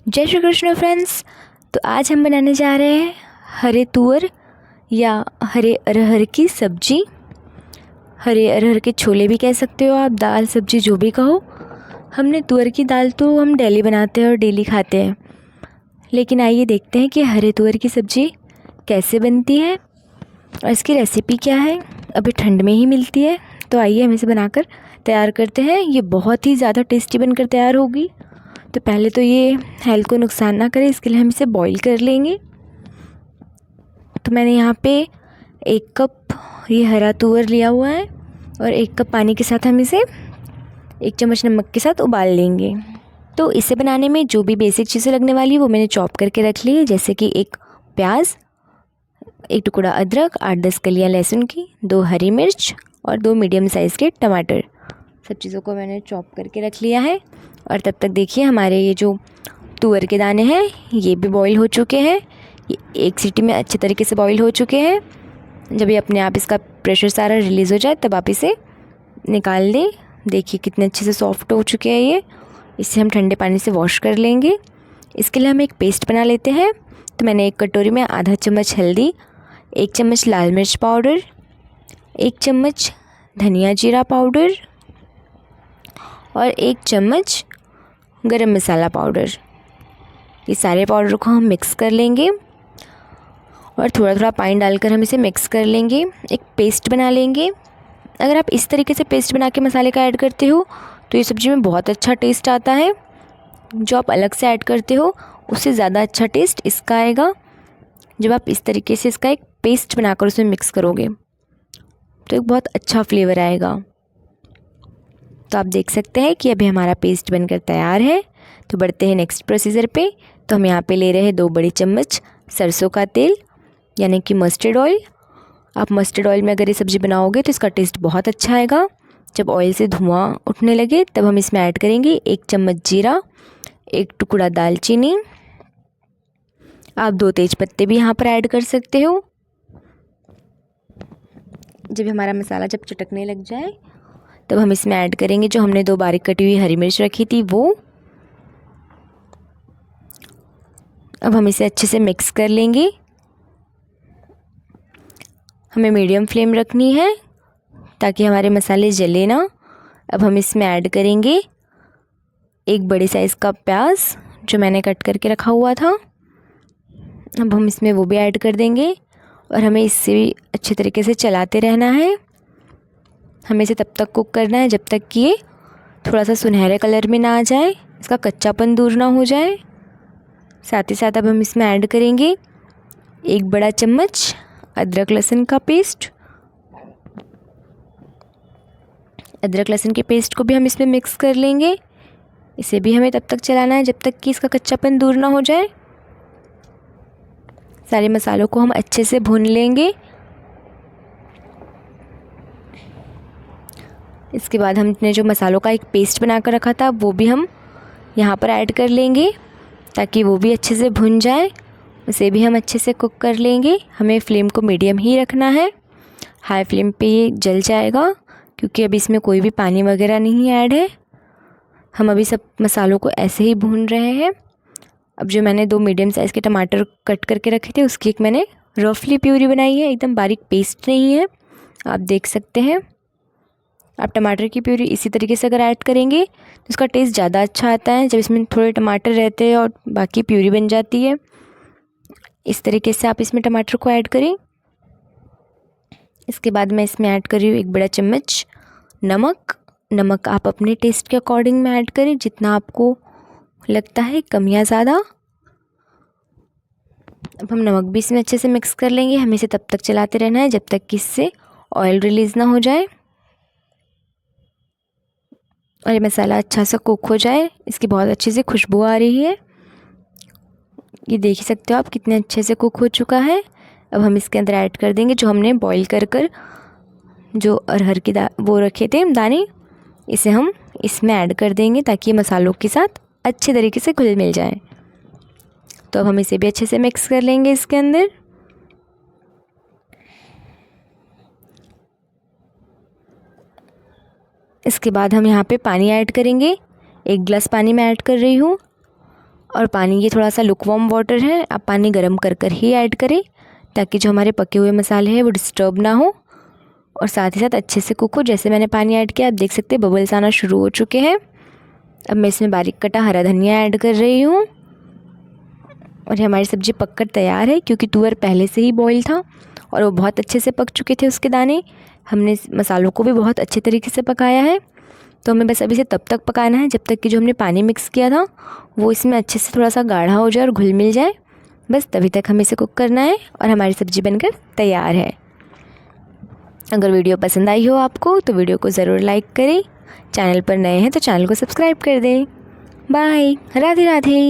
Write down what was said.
जय श्री कृष्ण फ्रेंड्स। तो आज हम बनाने जा रहे हैं हरे तुअर या हरे अरहर की सब्जी। हरे अरहर के छोले भी कह सकते हो आप, दाल सब्जी जो भी कहो। हमने तुअर की दाल तो हम डेली बनाते हैं और डेली खाते हैं, लेकिन आइए देखते हैं कि हरे तुअर की सब्जी कैसे बनती है और इसकी रेसिपी क्या है। अभी ठंड में ही मिलती है, तो आइए हम इसे बनाकर तैयार करते हैं। ये बहुत ही ज़्यादा टेस्टी बनकर तैयार होगी। तो पहले तो ये हेल्थ को नुकसान ना करे, इसके लिए हम इसे बॉईल कर लेंगे। तो मैंने यहाँ पे 1 कप ये हरा तुअर लिया हुआ है और 1 कप पानी के साथ हम इसे 1 चम्मच नमक के साथ उबाल लेंगे। तो इसे बनाने में जो भी बेसिक चीज़ें लगने वाली वो मैंने चॉप करके रख ली है, जैसे कि 1 प्याज, 1 टुकड़ा अदरक, 8-10 कलियाँ लहसुन की, 2 हरी मिर्च और 2 मीडियम साइज़ के टमाटर। सब चीज़ों को मैंने चॉप करके रख लिया है। और तब तक देखिए हमारे ये जो तुअर के दाने हैं ये भी बॉईल हो चुके हैं। ये 1 सीटी में अच्छे तरीके से बॉईल हो चुके हैं। जब ये अपने आप इसका प्रेशर सारा रिलीज़ हो जाए तब आप इसे निकाल दें। देखिए कितने अच्छे से सॉफ्ट हो चुके हैं ये। इसे हम ठंडे पानी से वॉश कर लेंगे। इसके लिए हम एक पेस्ट बना लेते हैं। तो मैंने 1 कटोरी में आधा चम्मच हल्दी, 1 चम्मच लाल मिर्च पाउडर, 1 चम्मच धनिया जीरा पाउडर और 1 चम्मच गरम मसाला पाउडर, ये सारे पाउडर को हम मिक्स कर लेंगे और थोड़ा थोड़ा पानी डालकर हम इसे मिक्स कर लेंगे, एक पेस्ट बना लेंगे। अगर आप इस तरीके से पेस्ट बना के मसाले का ऐड करते हो तो ये सब्ज़ी में बहुत अच्छा टेस्ट आता है। जो आप अलग से ऐड करते हो उससे ज़्यादा अच्छा टेस्ट इसका आएगा जब आप इस तरीके से इसका एक पेस्ट बनाकर उसमें मिक्स करोगे, तो एक बहुत अच्छा फ्लेवर आएगा। तो आप देख सकते हैं कि अभी हमारा पेस्ट बनकर तैयार है। तो बढ़ते हैं नेक्स्ट प्रोसीजर पे। तो हम यहाँ पे ले रहे हैं 2 बड़ी चम्मच सरसों का तेल, यानी कि मस्टर्ड ऑयल। आप मस्टर्ड ऑयल में अगर ये सब्ज़ी बनाओगे तो इसका टेस्ट बहुत अच्छा आएगा। जब ऑयल से धुआं उठने लगे तब हम इसमें ऐड करेंगे 1 चम्मच जीरा, 1 टुकड़ा दालचीनी। आप 2 तेज पत्ते भी यहाँ पर ऐड कर सकते हो। जब हमारा मसाला जब चटकने लग जाए तब हम इसमें ऐड करेंगे जो हमने 2 बारीक कटी हुई हरी मिर्च रखी थी वो। अब हम इसे अच्छे से मिक्स कर लेंगे। हमें मीडियम फ्लेम रखनी है ताकि हमारे मसाले जले ना। अब हम इसमें ऐड करेंगे 1 बड़े साइज़ का प्याज जो मैंने कट करके रखा हुआ था। अब हम इसमें वो भी ऐड कर देंगे और हमें इससे भी अच्छे तरीके से चलाते रहना है। हमें इसे तब तक कुक करना है जब तक कि ये थोड़ा सा सुनहरे कलर में ना आ जाए, इसका कच्चापन दूर ना हो जाए। साथ ही साथ अब हम इसमें ऐड करेंगे 1 बड़ा चम्मच अदरक लहसुन का पेस्ट। अदरक लहसुन के पेस्ट को भी हम इसमें मिक्स कर लेंगे। इसे भी हमें तब तक चलाना है जब तक कि इसका कच्चापन दूर ना हो जाए। सारे मसालों को हम अच्छे से भून लेंगे। इसके बाद हमने जो मसालों का एक पेस्ट बना कर रखा था वो भी हम यहाँ पर ऐड कर लेंगे ताकि वो भी अच्छे से भुन जाए। उसे भी हम अच्छे से कुक कर लेंगे। हमें फ्लेम को मीडियम ही रखना है, हाई फ्लेम पे ये जल जाएगा क्योंकि अभी इसमें कोई भी पानी वगैरह नहीं ऐड है। हम अभी सब मसालों को ऐसे ही भून रहे हैं। अब जो मैंने 2 मीडियम साइज़ के टमाटर कट करके रखे थे उसकी एक मैंने रफली प्यूरी बनाई है, एकदम बारीक पेस्ट नहीं है। आप देख सकते हैं। आप टमाटर की प्यूरी इसी तरीके से अगर ऐड करेंगे तो इसका टेस्ट ज़्यादा अच्छा आता है, जब इसमें थोड़े टमाटर रहते हैं और बाकी प्यूरी बन जाती है। इस तरीके से आप इसमें टमाटर को ऐड करें। इसके बाद मैं इसमें ऐड कर रही हूँ 1 बड़ा चम्मच नमक। नमक आप अपने टेस्ट के अकॉर्डिंग में ऐड करें, जितना आपको लगता है कम या ज़्यादा। अब हम नमक भी इसमें अच्छे से मिक्स कर लेंगे। हमें इसे तब तक चलाते रहना है जब तक कि इससे ऑयल रिलीज़ ना हो जाए और ये मसाला अच्छा सा कुक हो जाए। इसकी बहुत अच्छी सी खुशबू आ रही है। ये देख ही सकते हो आप कितने अच्छे से कुक हो चुका है। अब हम इसके अंदर ऐड कर देंगे जो हमने बॉईल कर जो अरहर की वो रखे थे दाने, इसे हम इसमें ऐड कर देंगे ताकि ये मसालों के साथ अच्छे तरीके से घुल मिल जाए। तो अब हम इसे भी अच्छे से मिक्स कर लेंगे इसके अंदर। इसके बाद हम यहाँ पे पानी ऐड करेंगे। 1 गिलास पानी मैं ऐड कर रही हूँ। और पानी ये थोड़ा सा लुकवार्म वाटर है, आप पानी गर्म कर कर ही ऐड करें ताकि जो हमारे पके हुए मसाले हैं वो डिस्टर्ब ना हो और साथ ही साथ अच्छे से कुक हो। जैसे मैंने पानी ऐड किया आप देख सकते हैं बबल्स आना शुरू हो चुके हैं। अब मैं इसमें बारीक कटा हरा धनिया ऐड कर रही हूँ और हमारी सब्ज़ी पककर तैयार है क्योंकि तुअर पहले से ही बॉईल था और वो बहुत अच्छे से पक चुके थे उसके दाने। हमने मसालों को भी बहुत अच्छे तरीके से पकाया है। तो हमें बस अभी से तब तक पकाना है जब तक कि जो हमने पानी मिक्स किया था वो इसमें अच्छे से थोड़ा सा गाढ़ा हो जाए और घुल मिल जाए। बस तभी तक हमें इसे कुक करना है और हमारी सब्ज़ी बनकर तैयार है। अगर वीडियो पसंद आई हो आपको तो वीडियो को ज़रूर लाइक करें। चैनल पर नए हैं तो चैनल को सब्सक्राइब कर दें। बाय, राधे राधे।